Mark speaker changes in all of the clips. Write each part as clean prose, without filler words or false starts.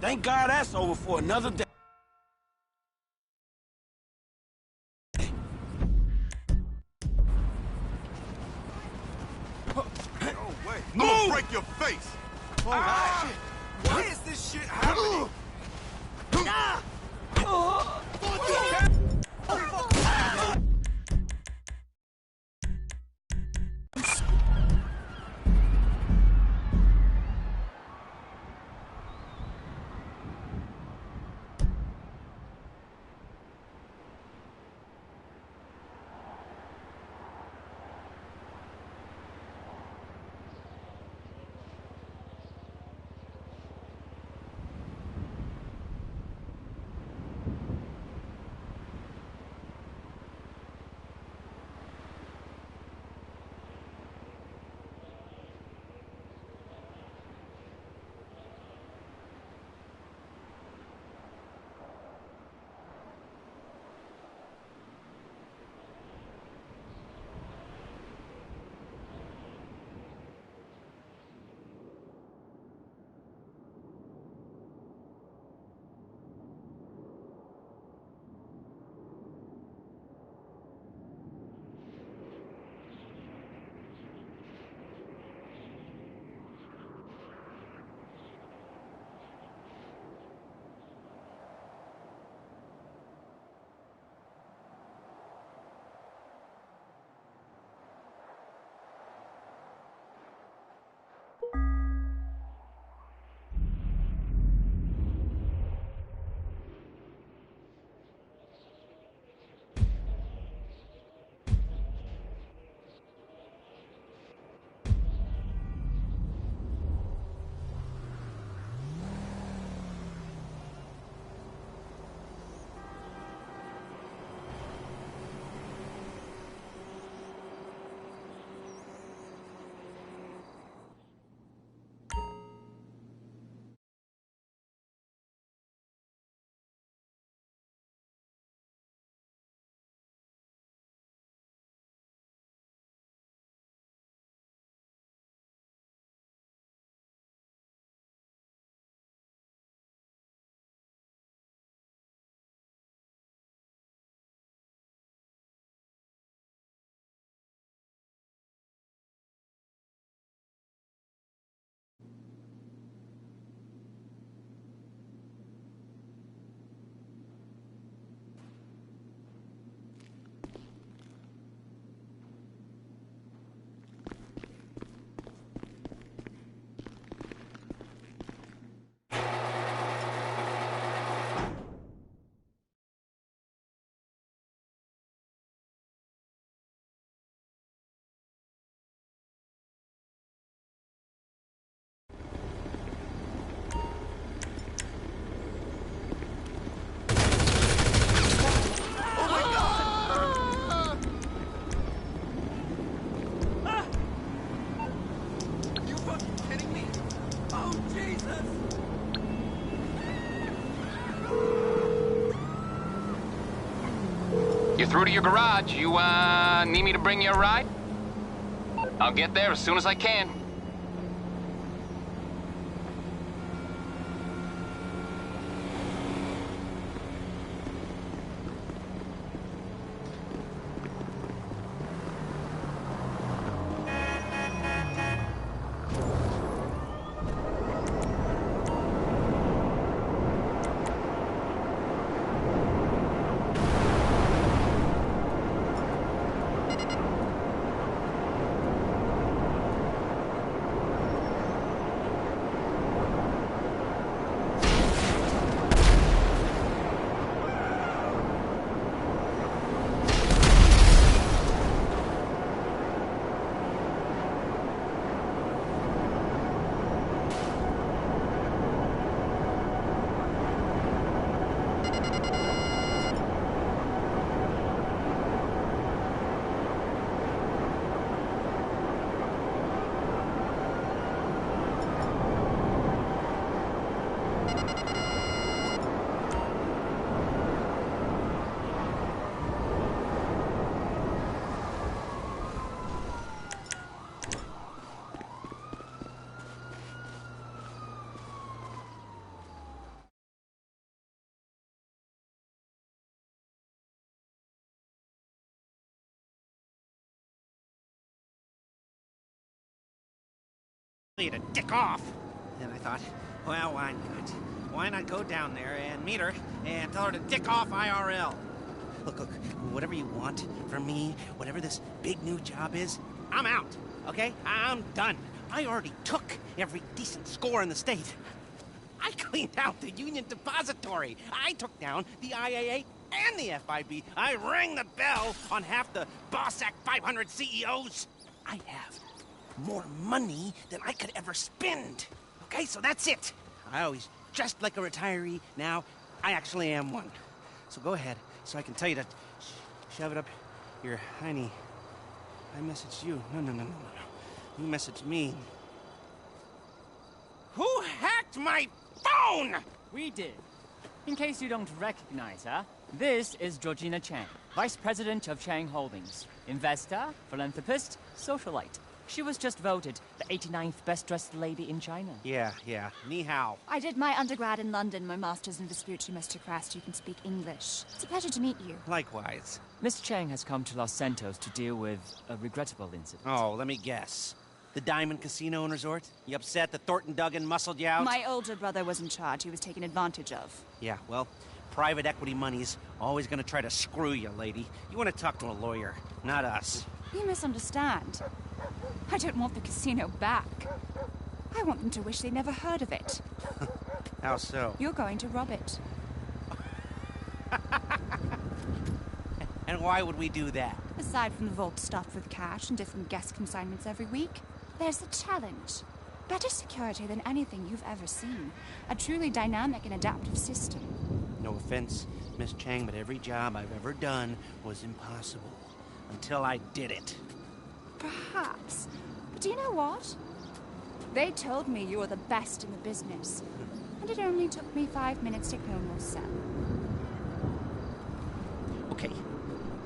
Speaker 1: Thank God that's over for another day.
Speaker 2: No way. I'm gonna break your face. Oh, shit. Why is this shit happening?
Speaker 3: You're through to your garage. You, need me to bring you a ride? I'll get there as soon as I can.
Speaker 4: you to dick off. And I thought, well, why not? Why not go down there and meet her and tell her to dick off IRL? Look, whatever you want from me, whatever this big new job is, I'm out, okay? I'm done. I already took every decent score in the state. I cleaned out the Union Depository. I took down the IAA and the FIB. I rang the bell on half the Boss Act 500 CEOs. I have more money than I could ever spend. Okay, so that's it. I always dressed like a retiree. Now, I actually am one. So go ahead, so I can tell you to shove it up your hiney. I messaged you. No. You messaged me. Who hacked my phone?
Speaker 5: We did. In case you don't recognize her, this is Georgina Chang, Vice President of Chang Holdings. Investor, philanthropist, socialite. She was just voted the 89th best-dressed lady in China.
Speaker 4: Yeah. Ni hao.
Speaker 6: I did my undergrad in London, my master's in dispute. Mr. Crest, you can speak English. It's a pleasure to meet you.
Speaker 4: Likewise.
Speaker 5: Miss Chang has come to Los Santos to deal with a regrettable incident.
Speaker 4: Oh, let me guess. The Diamond Casino and Resort? You upset that Thornton Duggan muscled you out?
Speaker 6: My older brother was in charge. He was taken advantage of.
Speaker 4: Yeah, well, private equity money's always gonna try to screw you, lady. You wanna talk to a lawyer, not us.
Speaker 6: You misunderstand. I don't want the casino back. I want them to wish they never heard of it.
Speaker 4: How so?
Speaker 6: You're going to rob it.
Speaker 4: And why would we do that?
Speaker 6: Aside from the vault stuffed with cash and different guest consignments every week, there's the challenge. Better security than anything you've ever seen. A truly dynamic and adaptive system.
Speaker 4: No offense, Miss Chang, but every job I've ever done was impossible. Until I did it.
Speaker 6: Perhaps. But do you know what? They told me you were the best in the business. And it only took me 5 minutes to clone your cell.
Speaker 4: Okay,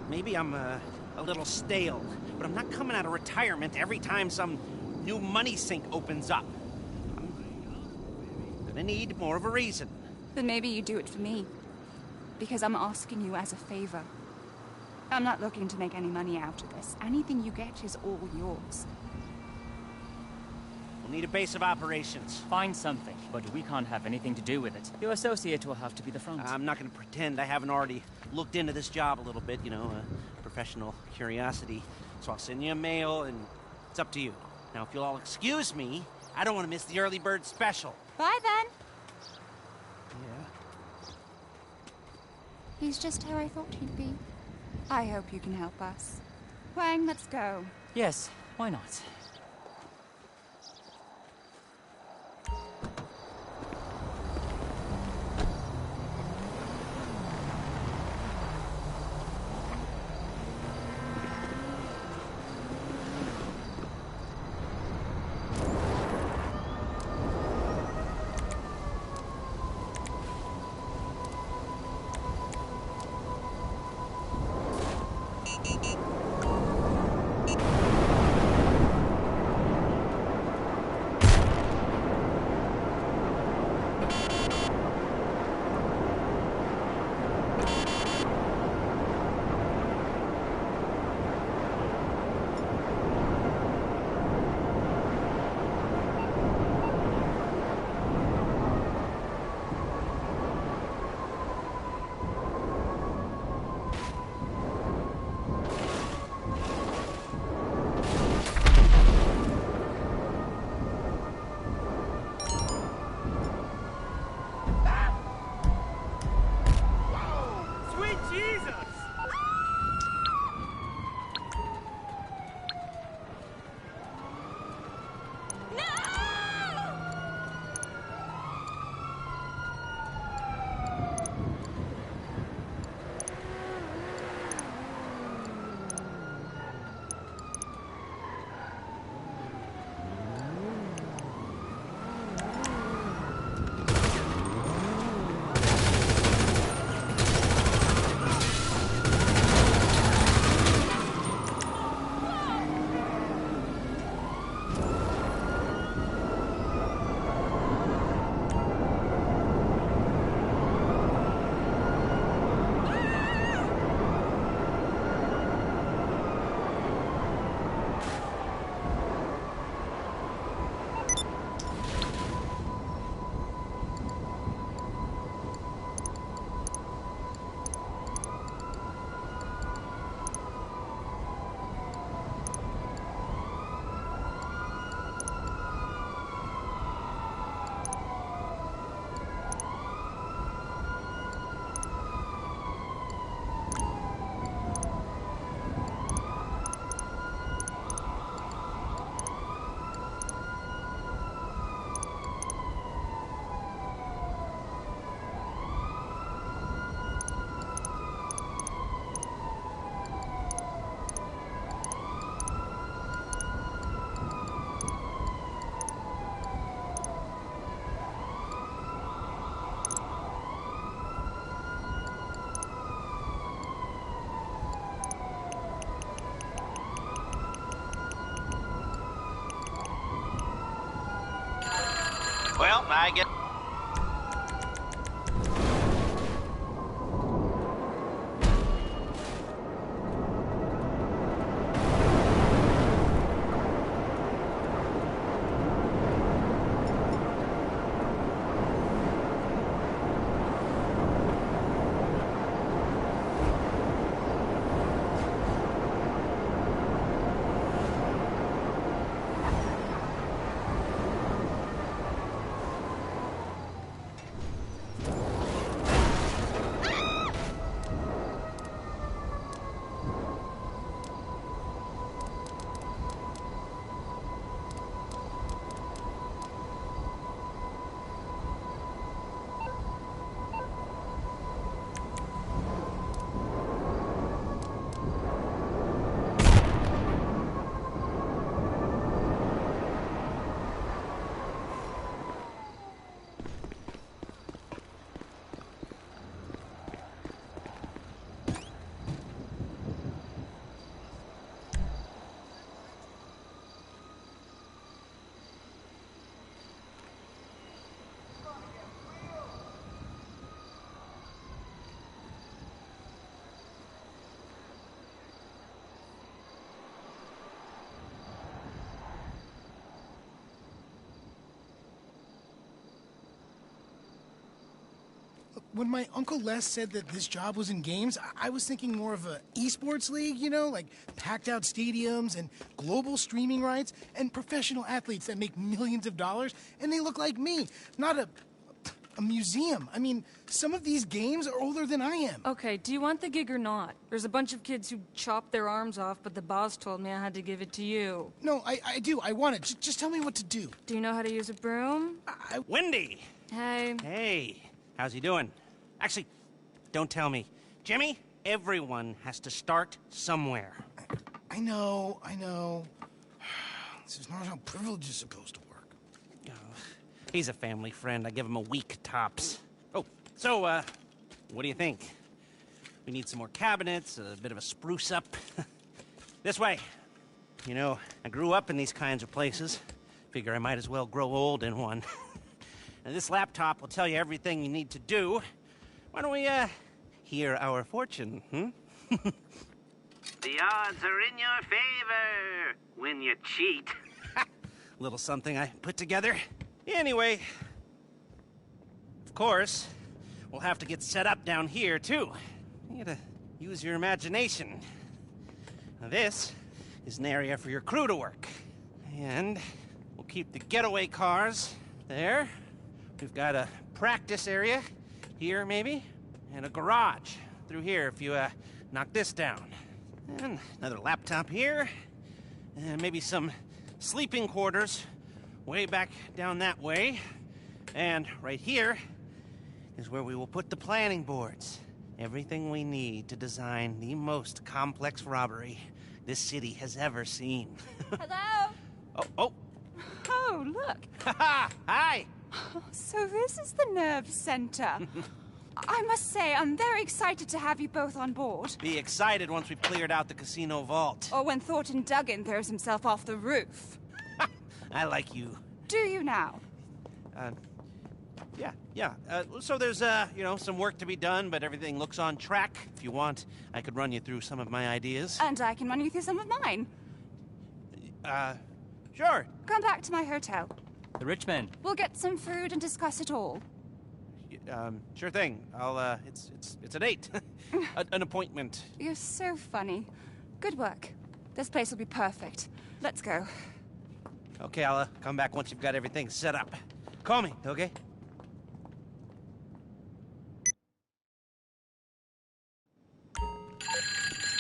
Speaker 4: maybe I'm a little stale, but I'm not coming out of retirement every time some new money sink opens up. I'm gonna need more of a reason.
Speaker 6: Then maybe you do it for me. Because I'm asking you as a favor. I'm not looking to make any money out of this. Anything you get is all yours.
Speaker 4: We'll need a base of operations.
Speaker 5: Find something, but we can't have anything to do with it. Your associate will have to be the front.
Speaker 4: I'm not gonna pretend I haven't already looked into this job a little bit, you know, professional curiosity. So I'll send you a mail, and it's up to you. Now, if you'll all excuse me, I don't want to miss the early bird special.
Speaker 6: Bye then.
Speaker 4: Yeah?
Speaker 6: He's just how I thought he'd be. I hope you can help us. Wang, let's go.
Speaker 5: Yes, why not?
Speaker 4: Well, I guess...
Speaker 7: When my Uncle Les said that this job was in games, I was thinking more of a esports league, you know, like packed out stadiums and global streaming rights and professional athletes that make millions of dollars and they look like me, not a museum. I mean, some of these games are older than I am.
Speaker 8: Okay, do you want the gig or not? There's a bunch of kids who chopped their arms off, but the boss told me I had to give it to you.
Speaker 7: No, I do. I want it. Just tell me what to do.
Speaker 8: Do you know how to use a broom?
Speaker 4: Wendy!
Speaker 8: Hey.
Speaker 4: Hey, how's he doing? Actually, don't tell me. Jimmy, everyone has to start somewhere.
Speaker 7: I know. This is not how privilege is supposed to work.
Speaker 4: Oh, he's a family friend. I give him a week tops. Oh, so, what do you think? We need some more cabinets, a bit of a spruce up. This way. You know, I grew up in these kinds of places. Figure I might as well grow old in one. And this laptop will tell you everything you need to do. Why don't we, hear our fortune, hmm?
Speaker 9: The odds are in your favor when you cheat.
Speaker 4: Little something I put together. Anyway, of course, we'll have to get set up down here, too. You gotta use your imagination. Now, this is an area for your crew to work. And we'll keep the getaway cars there. We've got a practice area here, maybe, and a garage through here if you knock this down. And another laptop here, and maybe some sleeping quarters way back down that way. And right here is where we will put the planning boards. Everything we need to design the most complex robbery this city has ever seen.
Speaker 6: Hello?
Speaker 4: Oh.
Speaker 6: Oh, look.
Speaker 4: Hi.
Speaker 6: So this is the nerve center. I must say, I'm very excited to have you both on board.
Speaker 4: Be excited once we've cleared out the casino vault.
Speaker 6: Or when Thornton Duggan throws himself off the roof.
Speaker 4: I like you.
Speaker 6: Do you now?
Speaker 4: Yeah. So there's, some work to be done, but everything looks on track. If you want, I could run you through some of my ideas.
Speaker 6: And I can run you through some of mine.
Speaker 4: Sure.
Speaker 6: Come back to my hotel.
Speaker 5: The rich man.
Speaker 6: We'll get some food and discuss it all.
Speaker 4: Sure thing. I'll, it's a date. An appointment.
Speaker 6: You're so funny. Good work. This place will be perfect. Let's go.
Speaker 4: Okay, I'll come back once you've got everything set up. Call me, okay?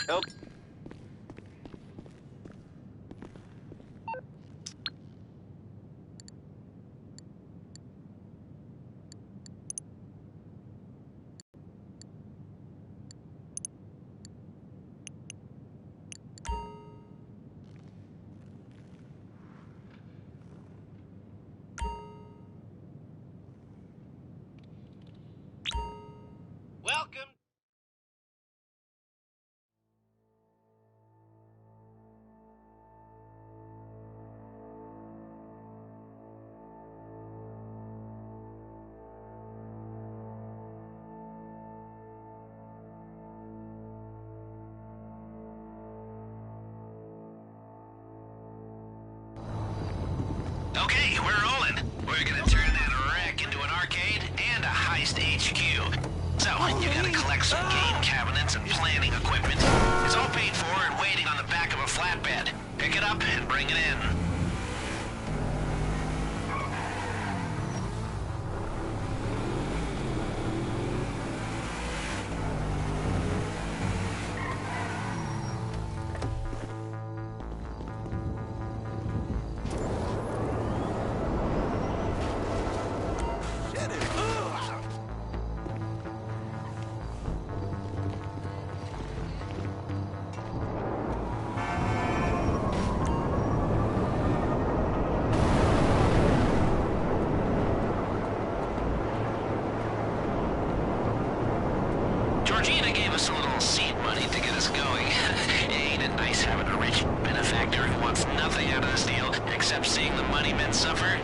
Speaker 4: Okay.
Speaker 9: Welcome. We're gonna turn that wreck into an arcade and a heist HQ. So, you gotta collect some game cabinets and planning equipment. It's all paid for and waiting on the back of a flatbed. Pick it up and bring it in. Georgina gave us a little seed money to get us going. Ain't it nice having a rich benefactor who wants nothing out of this deal except seeing the money men suffer?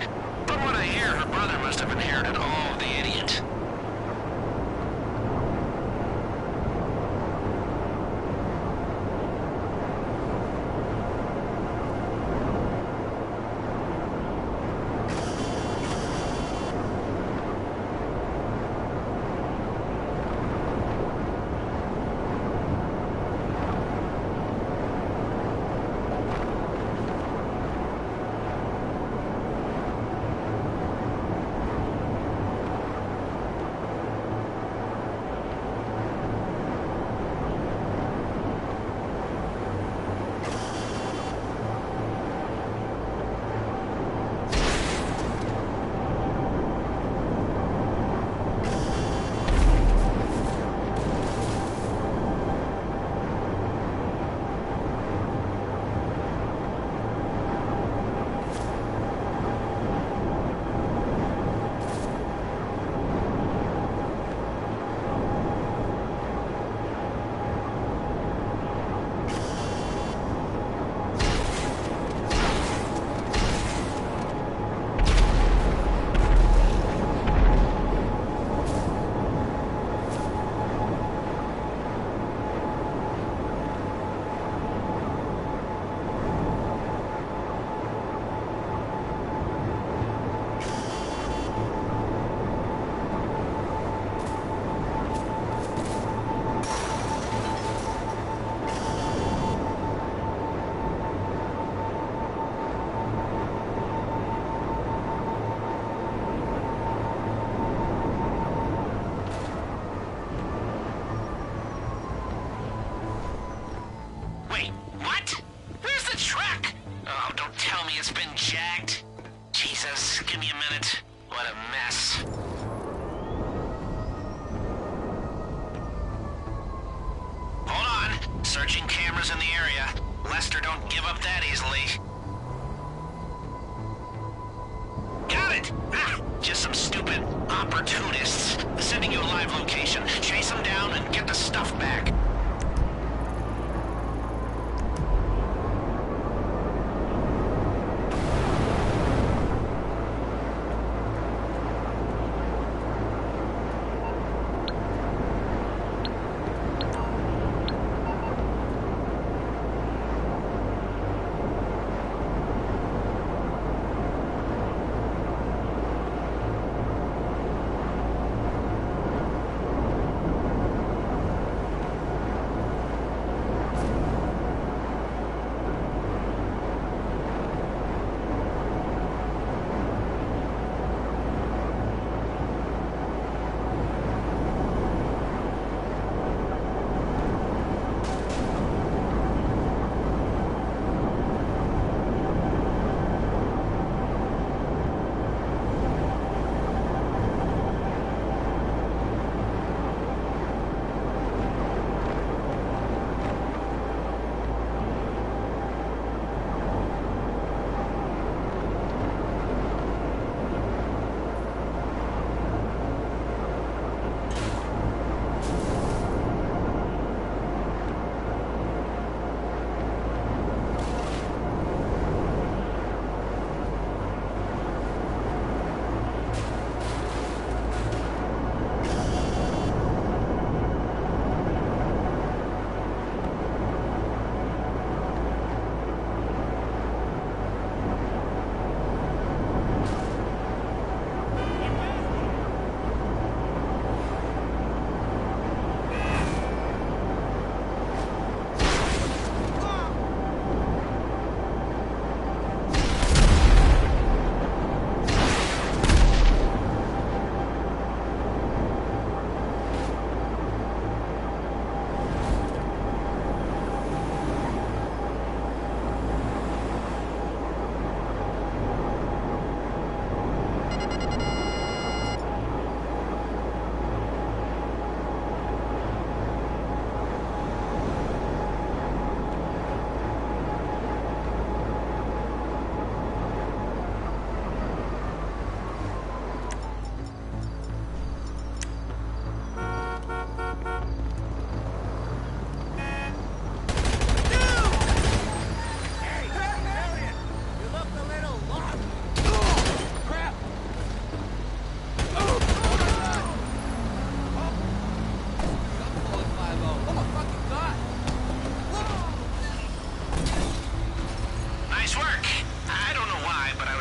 Speaker 9: From what I hear, her brother must have inherited all of the idiot.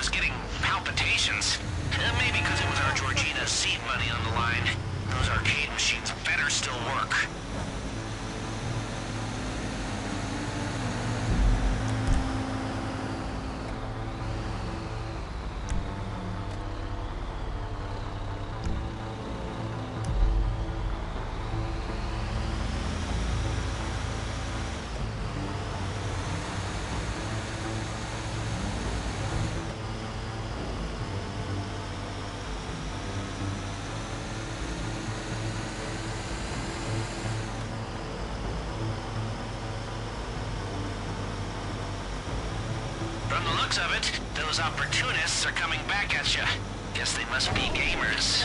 Speaker 9: was getting palpitations. Maybe because it was our Georgina's seed money on the line. Those arcade machines better still work. From the looks of it, those opportunists are coming back at you. Guess they must be gamers.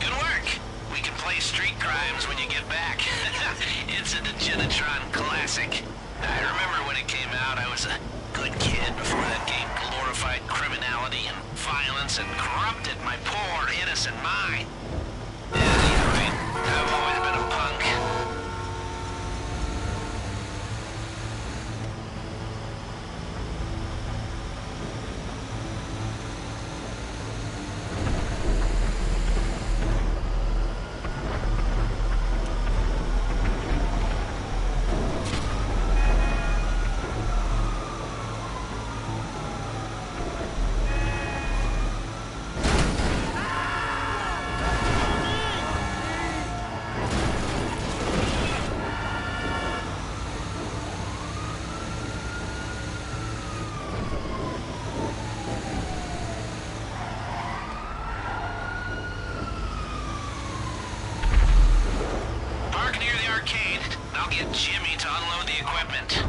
Speaker 9: Good work! We can play Street Crimes when you get back. It's a Degenitron classic. I remember when it came out, I was a good kid before that game glorified criminality and violence and corrupted my poor, innocent mind. Yeah, right. I've always been a punk. I'll get Jimmy to unload the equipment.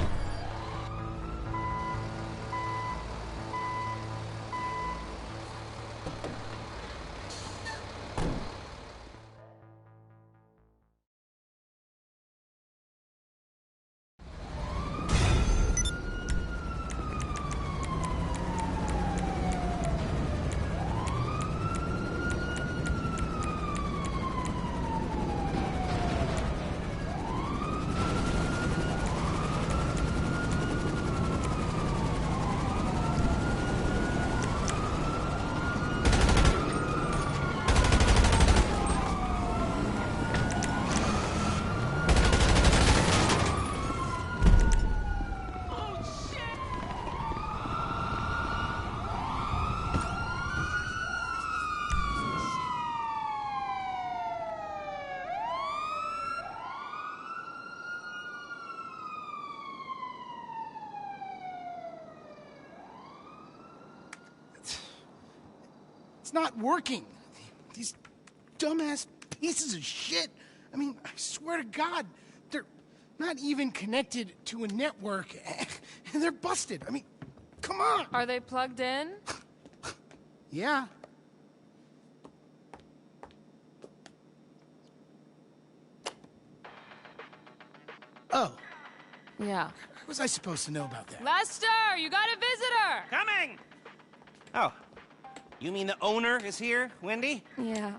Speaker 7: It's not working. These dumbass pieces of shit. I mean, I swear to God, they're not even connected to a network, and they're busted. I mean, come on.
Speaker 8: Are they plugged in?
Speaker 7: Yeah. Oh,
Speaker 8: Yeah.
Speaker 7: what was I supposed to know about that?
Speaker 8: Lester, you got a visitor!
Speaker 4: Coming! Oh, you mean the owner is here, Wendy?
Speaker 8: Yeah.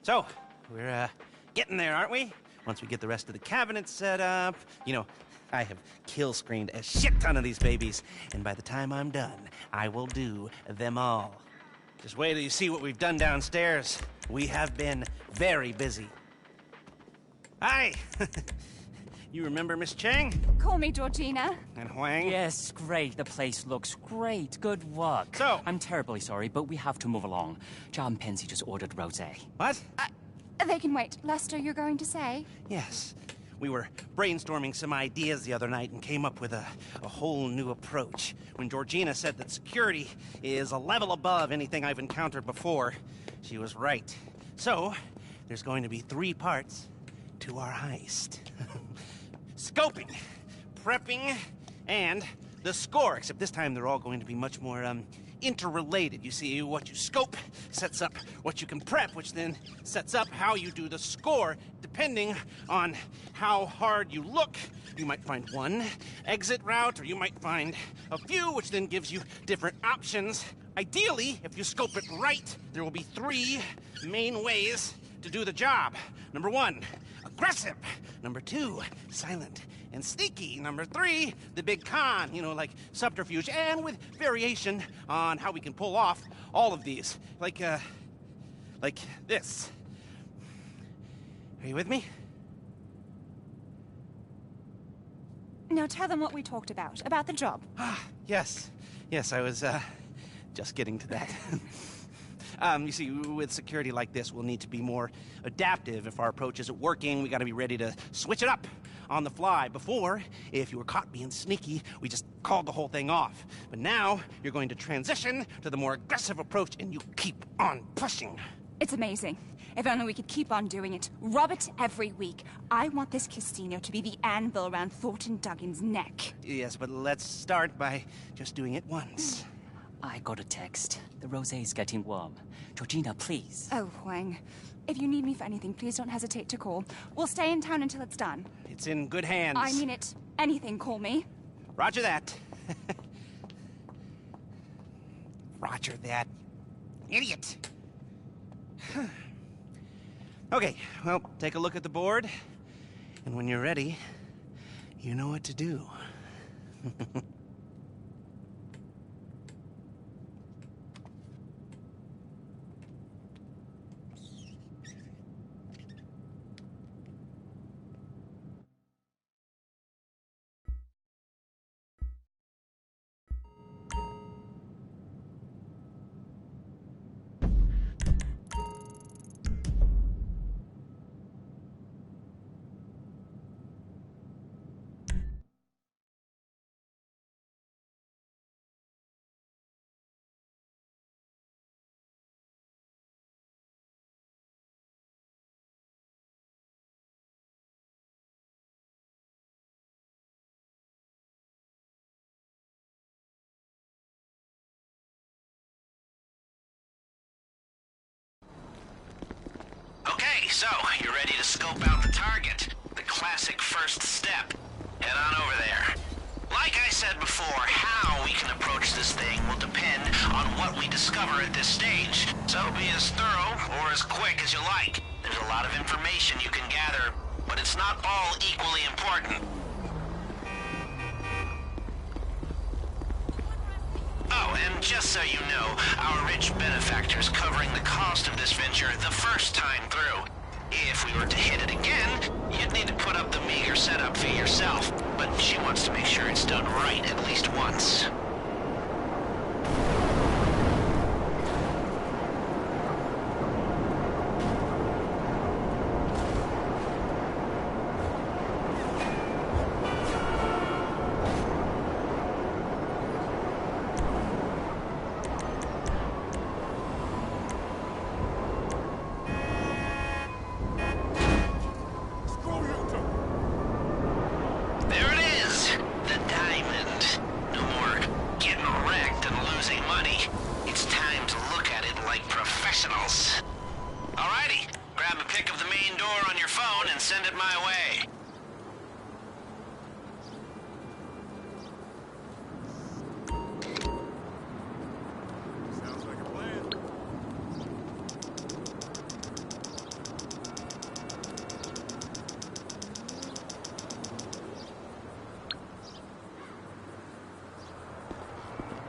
Speaker 4: So, we're, getting there, aren't we? Once we get the rest of the cabinets set up, you know, I have kill-screened a shit ton of these babies, and by the time I'm done, I will do them all. Just wait till you see what we've done downstairs. We have been very busy. Hi! You remember Miss Chang?
Speaker 6: Call me Georgina.
Speaker 4: And Huang?
Speaker 5: Yes, great. The place looks great. Good work.
Speaker 4: So-
Speaker 5: I'm terribly sorry, but we have to move along. John Pensy just ordered rosé.
Speaker 4: What?
Speaker 6: They can wait. Lester, you're going to say?
Speaker 4: Yes. We were brainstorming some ideas the other night and came up with a whole new approach. When Georgina said that security is a level above anything I've encountered before, she was right. So, there's going to be 3 parts to our heist. Scoping, prepping, and the score, except this time they're all going to be much more, interrelated. You see, what you scope sets up what you can prep, which then sets up how you do the score. Depending on how hard you look, you might find one exit route, or you might find a few, which then gives you different options. Ideally, if you scope it right, there will be 3 main ways to do the job. Number 1, aggressive. Number 2, silent and sneaky. Number 3, the big con, you know, like subterfuge, and with variation on how we can pull off all of these. Like this. Are you with me?
Speaker 6: Now tell them what we talked about the job.
Speaker 4: Yes. Yes, I was, just getting to that. You see, with security like this, we'll need to be more adaptive. If our approach isn't working, we gotta be ready to switch it up on the fly. Before, if you were caught being sneaky, we just called the whole thing off. But now, you're going to transition to the more aggressive approach, and you keep on pushing.
Speaker 6: It's amazing. If only we could keep on doing it. Rob it every week. I want this casino to be the anvil around Thornton Duggan's neck.
Speaker 4: Yes, but let's start by just doing it once.
Speaker 5: I got a text. The rosé's getting warm. Georgina, please.
Speaker 6: Oh, Huang. If you need me for anything, please don't hesitate to call. We'll stay in town until it's done.
Speaker 4: It's in good hands.
Speaker 6: I mean it. Anything, call me.
Speaker 4: Roger that. Roger that. Idiot. Okay, well, take a look at the board. And when you're ready, you know what to do.
Speaker 9: Okay, so, you ready to scope out the target? The classic first step. Head on over there. Like I said before, how we can approach this thing will depend on what we discover at this stage. So be as thorough or as quick as you like. There's a lot of information you can gather, but it's not all equally important. Oh, and just so you know, our rich benefactor's covering the cost of this venture the first time through. If we were to hit it again, you'd need to put up the meager setup fee yourself, but she wants to make sure it's done right at least once.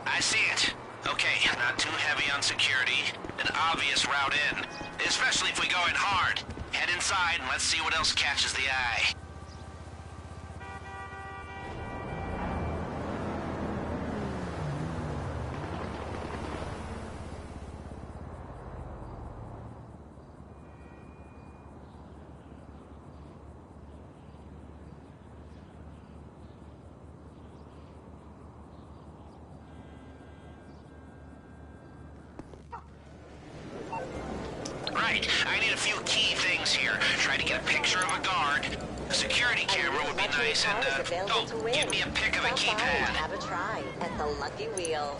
Speaker 9: I see it. Okay, not too heavy on security. An obvious route in. Especially if we go in hard. Head inside and let's see what else catches the eye. Right, I need a few key things here. Try to get a picture of a guard. A security camera would be nice, and, give me a pic of a keypad.
Speaker 10: Have a try at the Lucky Wheel.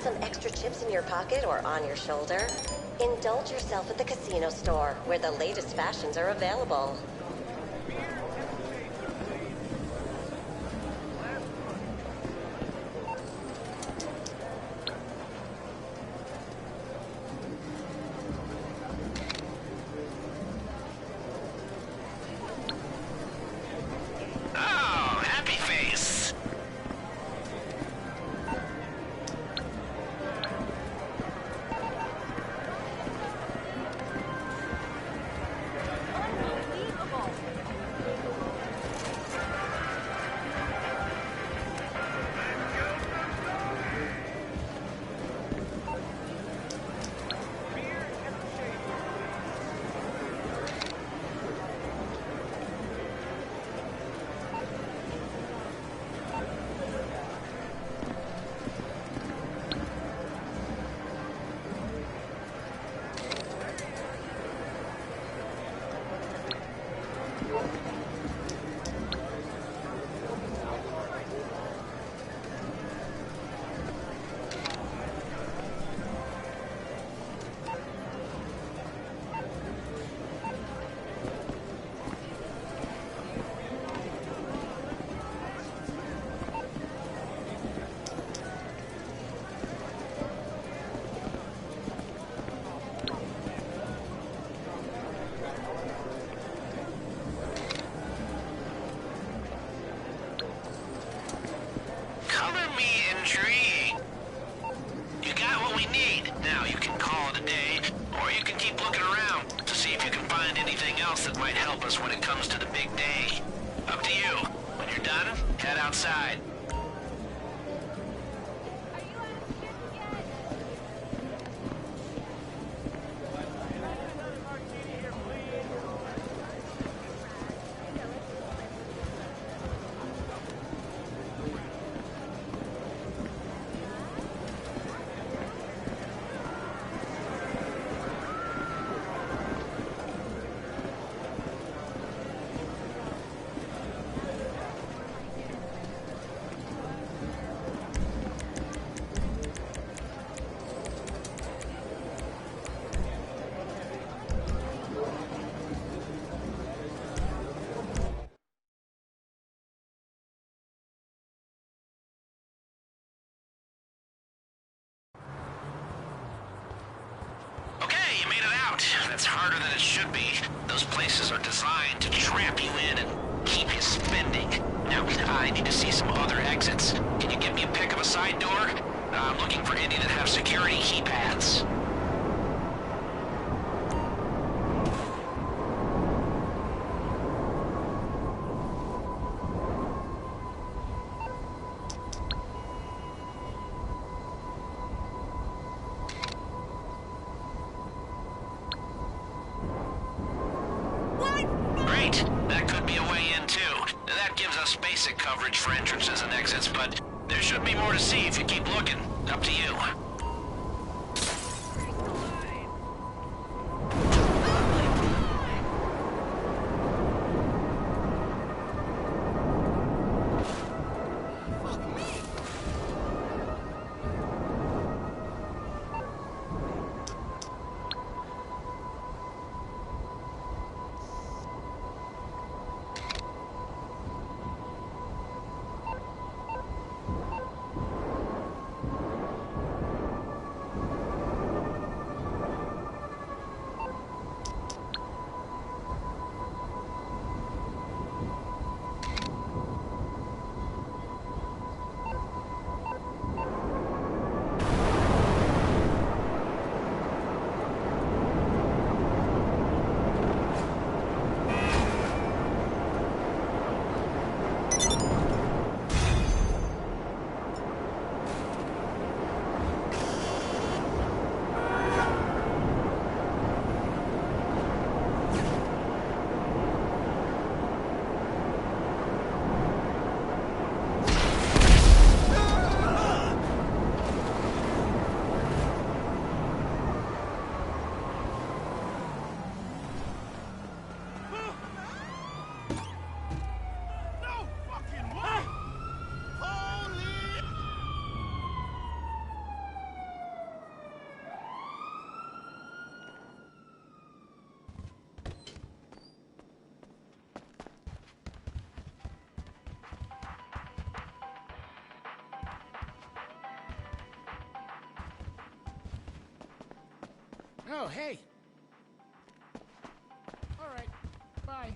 Speaker 10: some extra chips in your pocket or on your shoulder? Indulge yourself at the casino store, where the latest fashions are available.
Speaker 9: Oh, happy face. Color me intrigued. You got what we need. Now you can call it a day, or you can keep looking around to see if you can find anything else that might help us when it comes to the big day. Up to you. When you're done, head outside. Okay, you made it out. That's harder than it should be. Those places are designed to trap you in and keep you spending. Now, I need to see some other exits. Can you give me a pick of a side door? I'm looking for any that have security keypads. Great. That could be a way in, too. That gives us basic coverage for entrances and exits, but there should be more to see if you keep looking. Up to you.
Speaker 7: Oh, hey. All right. Bye.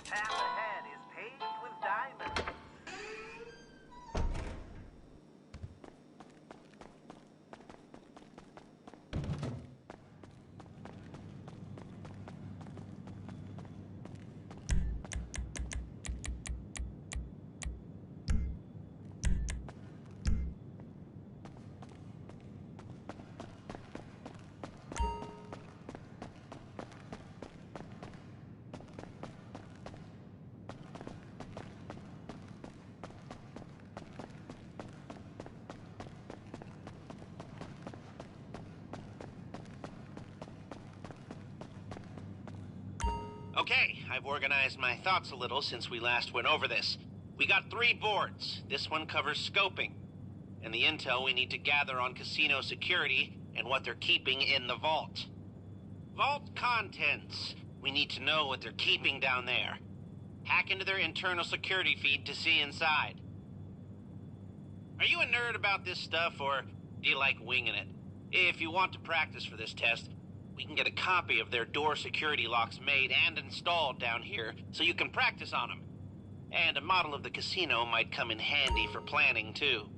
Speaker 11: Path ahead is paved with diamonds.
Speaker 12: Okay, I've organized my thoughts a little since we last went over this. We got 3 boards. This one covers scoping, and the intel we need to gather on casino security and what they're keeping in the vault. Vault contents. We need to know what they're keeping down there. Hack into their internal security feed to see inside. Are you a nerd about this stuff, or do you like winging it? If you want to practice for this test, we can get a copy of their door security locks made and installed down here, so you can practice on them. And a model of the casino might come in handy for planning, too.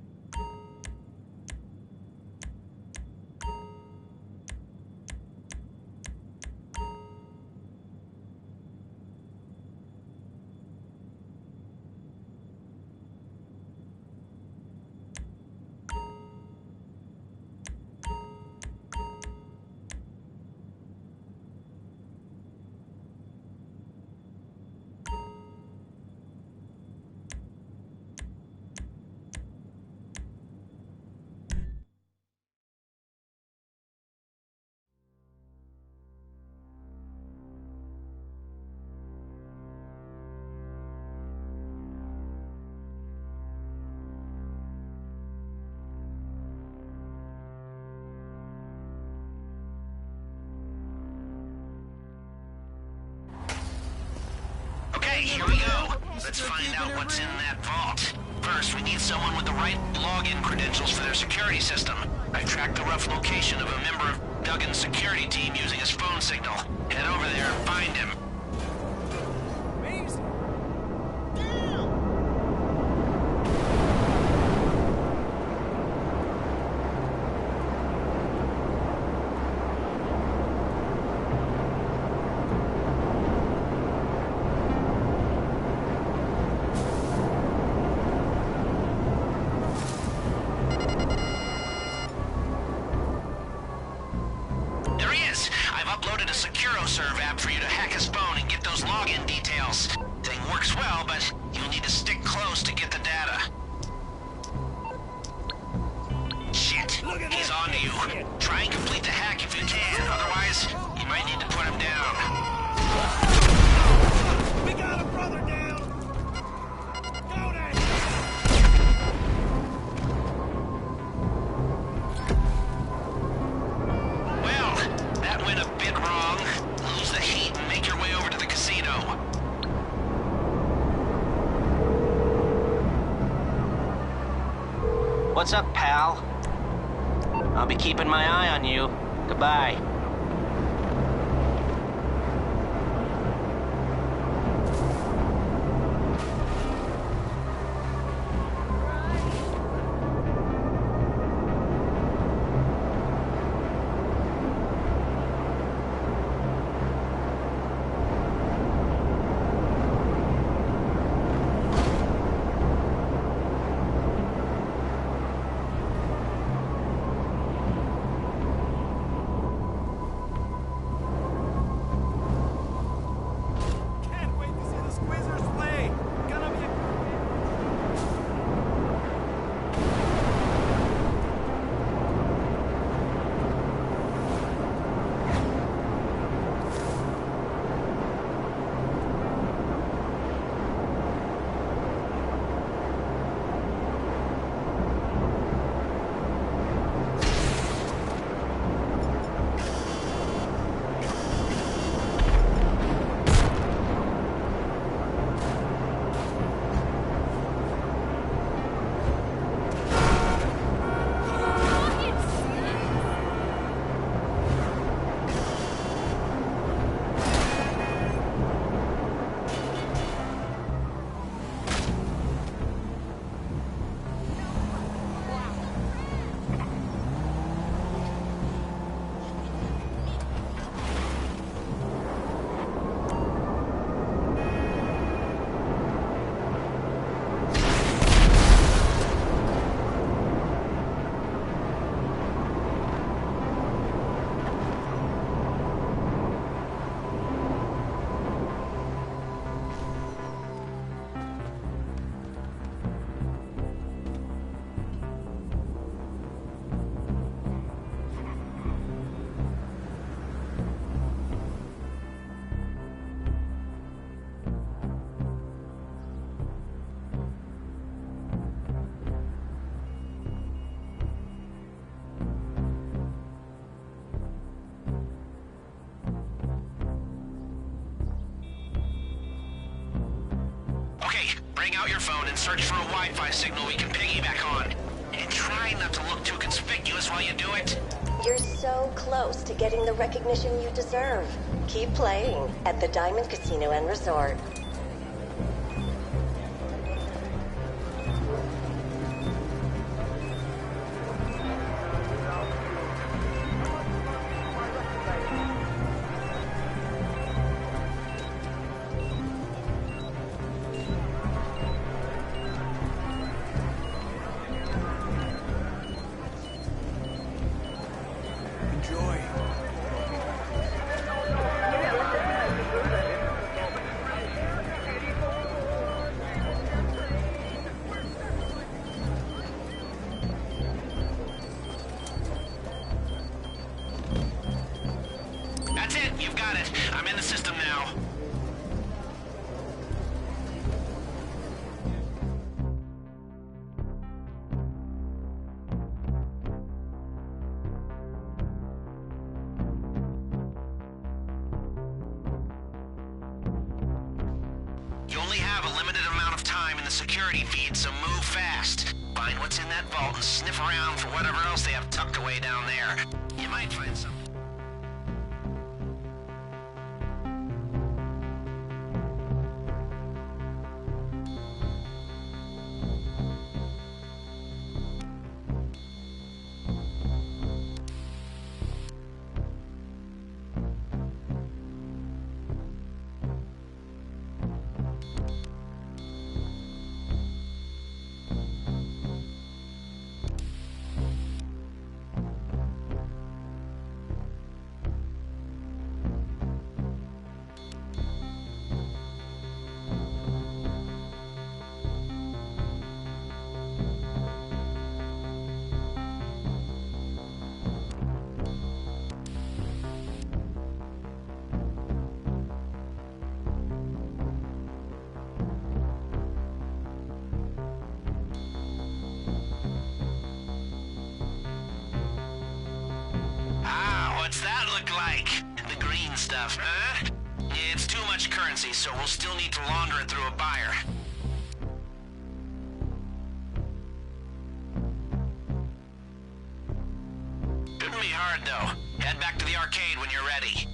Speaker 12: Okay, here we go. Let's find out what's in that vault. First, we need someone with the right login credentials for their security system. I've tracked the rough location of a member of Duggan's security team using his phone signal. Head over there and find him. Serve app for you to hack his phone and get those login details. Thing works well, but you'll need to stick close to get the data. Shit, he's on to you. Try and complete the hack if you can, otherwise you might need to put him down.
Speaker 1: We got a brother down! Go there!
Speaker 12: Well, that went a bit wrong. Lose the heat and make your way over to the casino. What's up, pal? I'll be keeping my eye on you. Goodbye.
Speaker 9: bring out your phone and search for a Wi-Fi signal we can piggyback on. And try not to look too conspicuous while you do it.
Speaker 10: You're so close to getting the recognition you deserve. Keep playing at the Diamond Casino and Resort.
Speaker 9: That's it, you've got it. I'm in the system now. You only have a limited amount of time in the security feed, so move fast. Find what's in that vault and sniff around for whatever else they have tucked away down there. You might find something. What's that look like? The green stuff, huh? It's too much currency, so we'll still need to launder it through a buyer. Shouldn't be hard, though. Head back to the arcade when you're ready.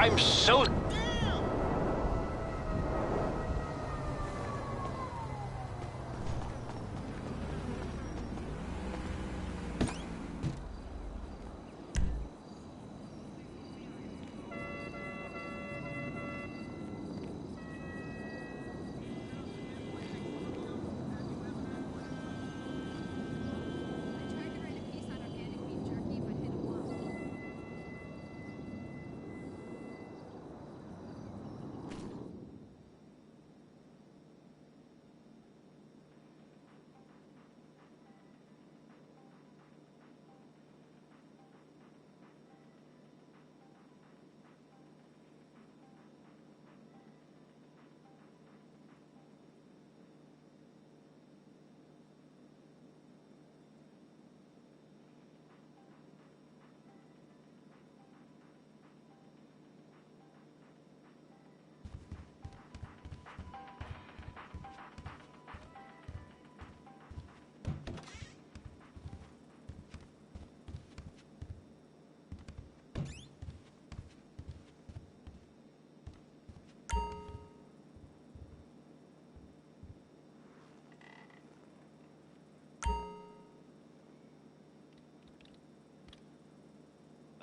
Speaker 9: I'm so...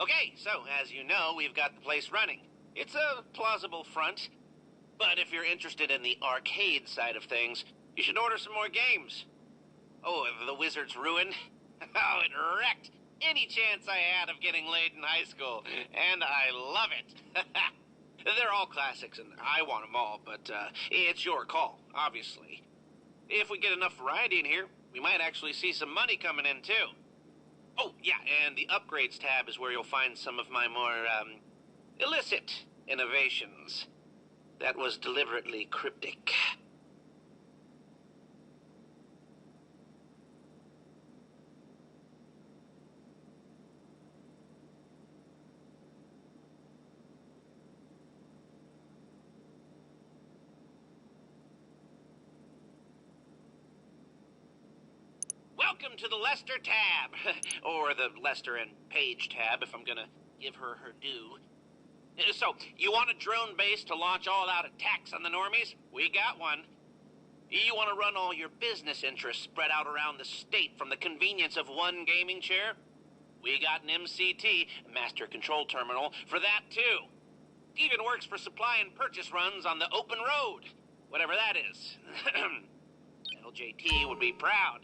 Speaker 12: Okay, so as you know, we've got the place running. It's a plausible front, but if you're interested in the arcade side of things, you should order some more games. Oh, the Wizard's Ruin? Oh, it wrecked any chance I had of getting laid in high school, and I love it. They're all classics, and I want them all, but it's your call, obviously. If we get enough variety in here, we might actually see some money coming in, too. Oh, yeah, and the upgrades tab is where you'll find some of my more, illicit innovations. That was deliberately cryptic. Welcome to the Lester tab, or the Lester and Paige tab, if I'm gonna give her her due. So, you want a drone base to launch all-out attacks on the normies? We got one. You want to run all your business interests spread out around the state from the convenience of one gaming chair? We got an MCT, Master Control Terminal, for that too. Even works for supply and purchase runs on the open road, whatever that is. LJT would be proud.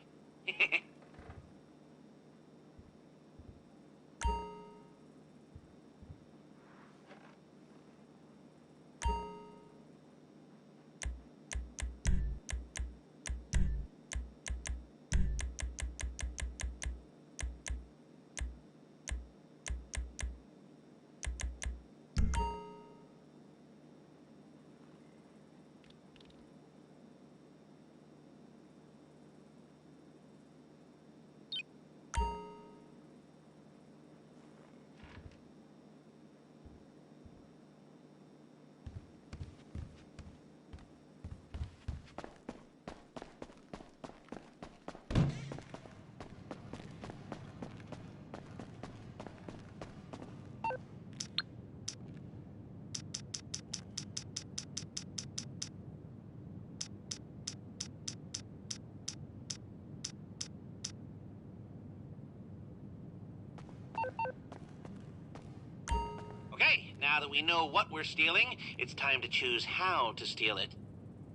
Speaker 12: Okay, now that we know what we're stealing, it's time to choose how to steal it.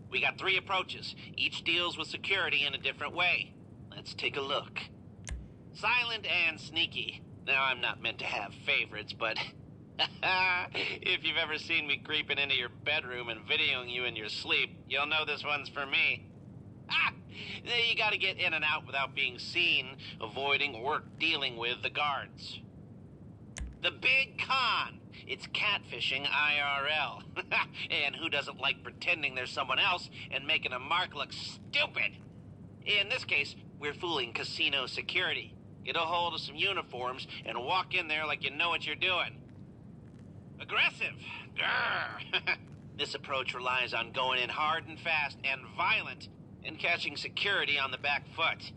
Speaker 12: We got 3 approaches. Each deals with security in a different way. Let's take a look. Silent and sneaky. Now, I'm not meant to have favorites, but if you've ever seen me creeping into your bedroom and videoing you in your sleep, you'll know this one's for me. You gotta get in and out without being seen, avoiding or dealing with the guards. The big con. It's catfishing IRL. And who doesn't like pretending there's someone else and making a mark look stupid? In this case, we're fooling casino security. Get a hold of some uniforms and walk in there like you know what you're doing. Aggressive. Grr. This approach relies on going in hard and fast and violent and catching security on the back foot.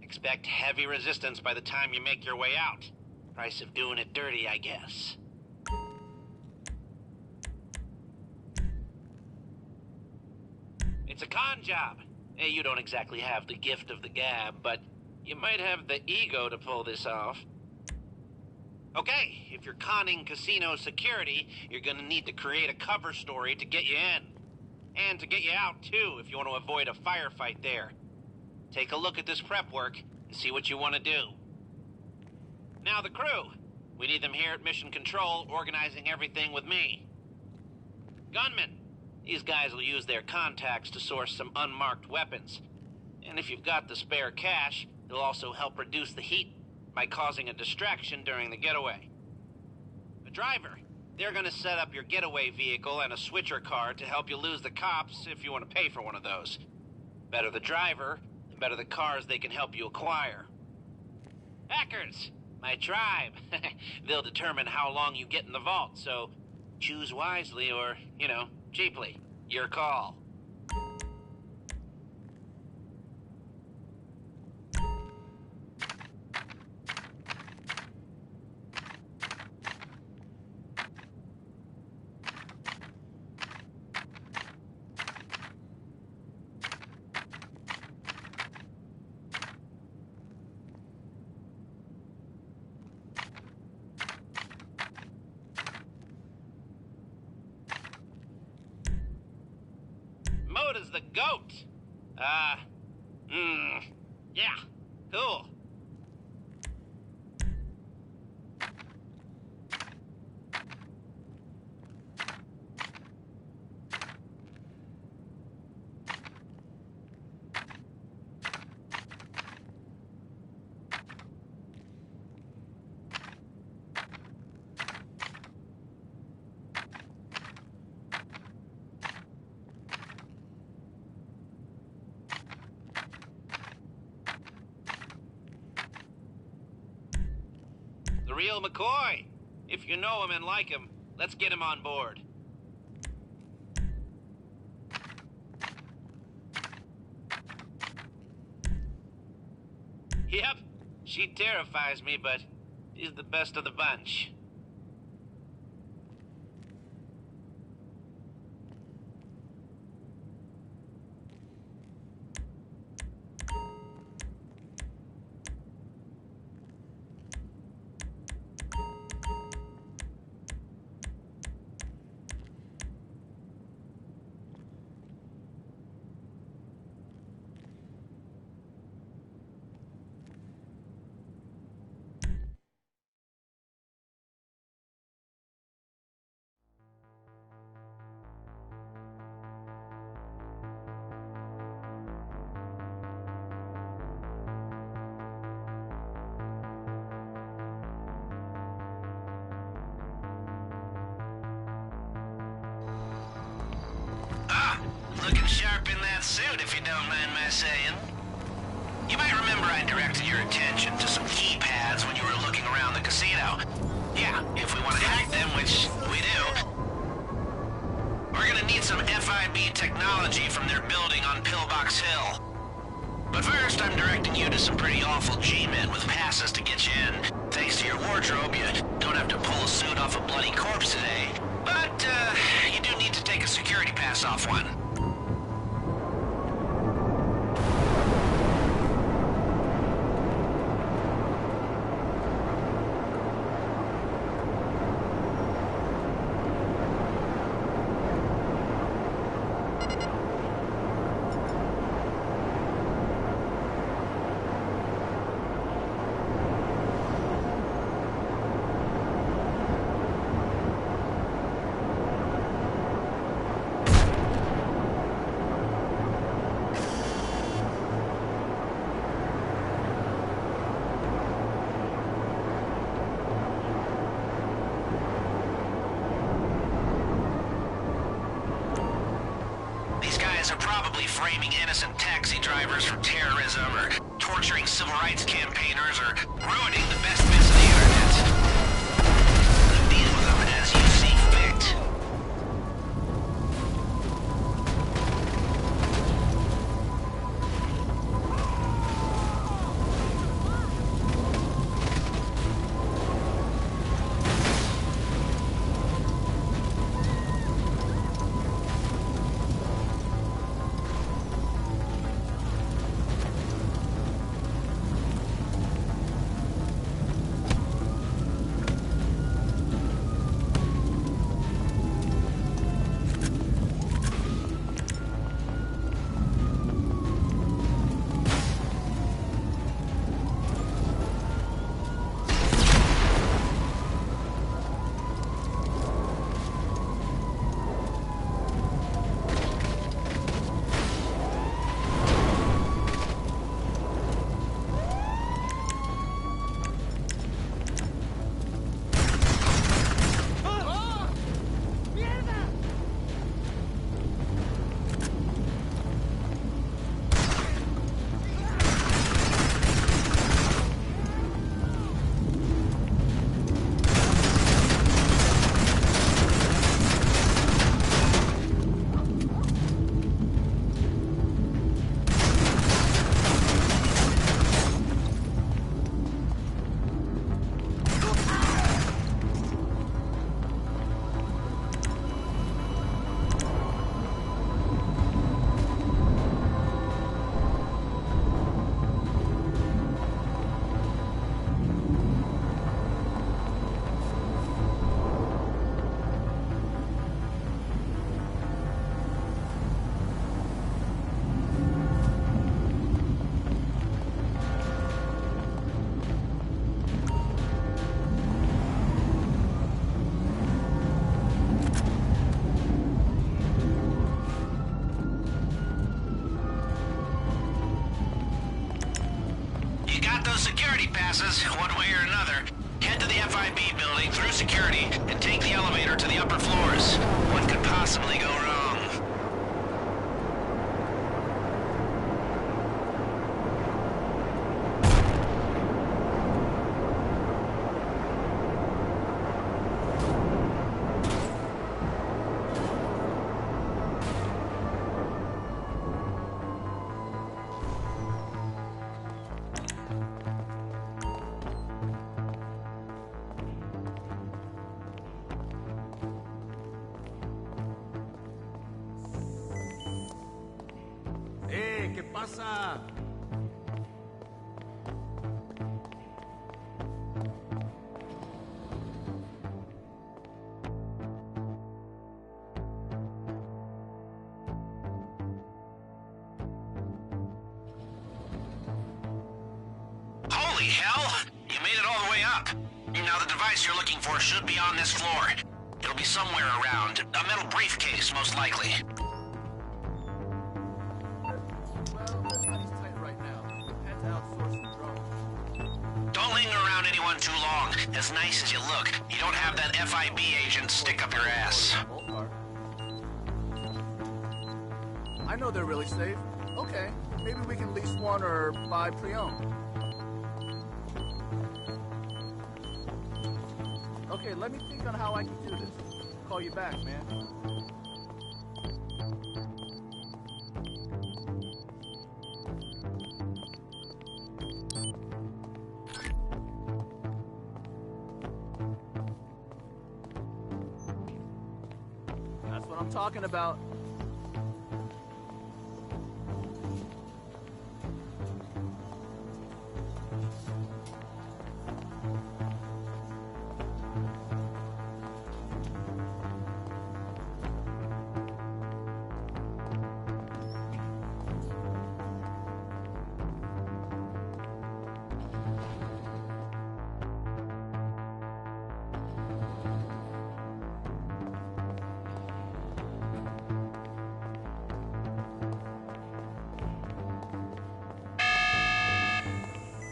Speaker 12: Expect heavy resistance by the time you make your way out. Price of doing it dirty, I guess. It's a con job. Hey, you don't exactly have the gift of the gab, but you might have the ego to pull this off. Okay, if you're conning casino security, you're gonna need to create a cover story to get you in. And to get you out, too, if you want to avoid a firefight there. Take a look at this prep work and see what you want to do. Now the crew. We need them here at Mission Control, organizing everything with me. Gunmen. These guys will use their contacts to source some unmarked weapons. And if you've got the spare cash, they'll also help reduce the heat by causing a distraction during the getaway. The driver. They're gonna set up your getaway vehicle and a switcher card to help you lose the cops if you want to pay for one of those. Better the driver, the better the cars they can help you acquire. Hackers! My tribe. They'll determine how long you get in the vault, so choose wisely or, cheaply. Your call. Moda's the goat. Yeah, cool. The real McCoy. If you know him and like him, let's get him on board. Yep, she terrifies me, but she's the best of the bunch.
Speaker 9: Looking sharp in that suit, if you don't mind my saying. You might remember I directed your attention to some keypads when you were looking around the casino. Yeah, if we want to hack them, which we do, we're gonna need some FIB technology from their building on Pillbox Hill. But first, I'm directing you to some pretty awful G-men with passes to get you in. Thanks to your wardrobe, you don't have to pull a suit off a bloody corpse today. But, you do need to take a security pass off one. Framing innocent taxi drivers for terrorism, or torturing civil rights campaigners, or ruining the best bits of the internet. You deal with them as you see fit. choice, one way or another. Head to the FIB building through security and take the elevator to the upper floors. What could possibly go wrong?
Speaker 2: ¿Qué pasa?
Speaker 9: Holy hell! You made it all the way up. Now the device you're looking for should be on this floor. It'll be somewhere around. A metal briefcase, most likely. Don't linger around anyone too long. As nice as you look, you don't have that FIB agent stick up your ass.
Speaker 13: I know they're really safe. Okay, maybe we can lease one or buy pre-owned. Okay, let me think on how I can do this. Call you back, man. That's what I'm talking about.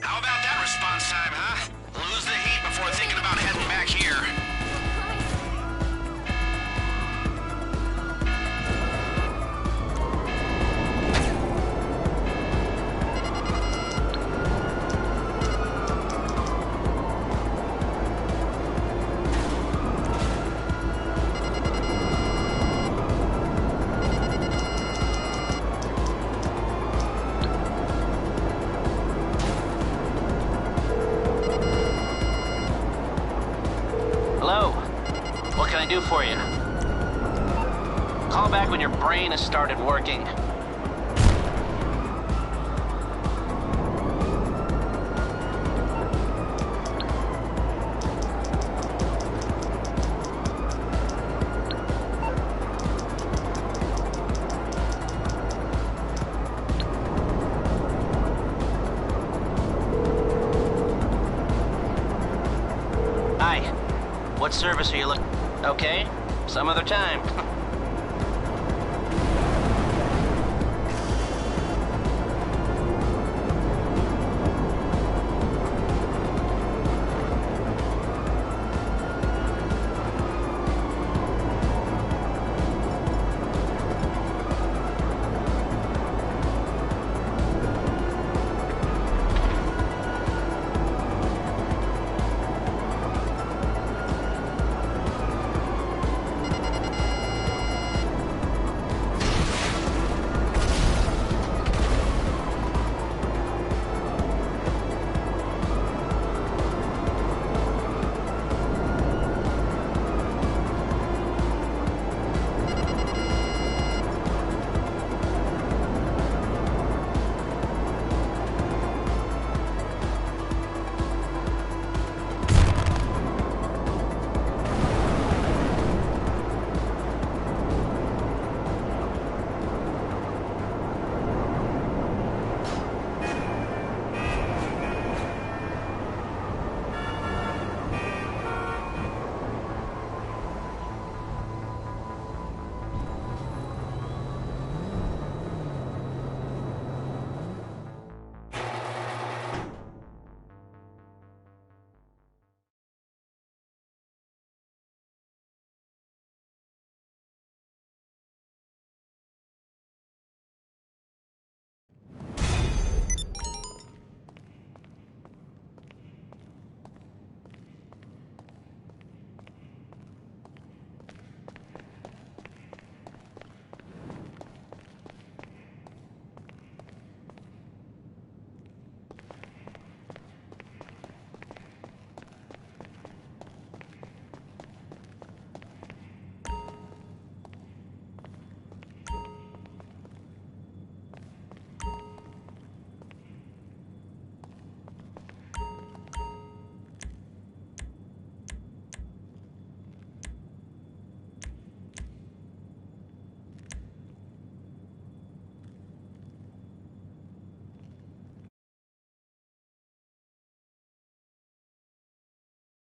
Speaker 9: How about that response time, huh? Lose the heat before thinking about heading back here.
Speaker 3: Hello. What can I do for you? Call back when your brain has started working. Hi. What service are you looking? Okay, some other time.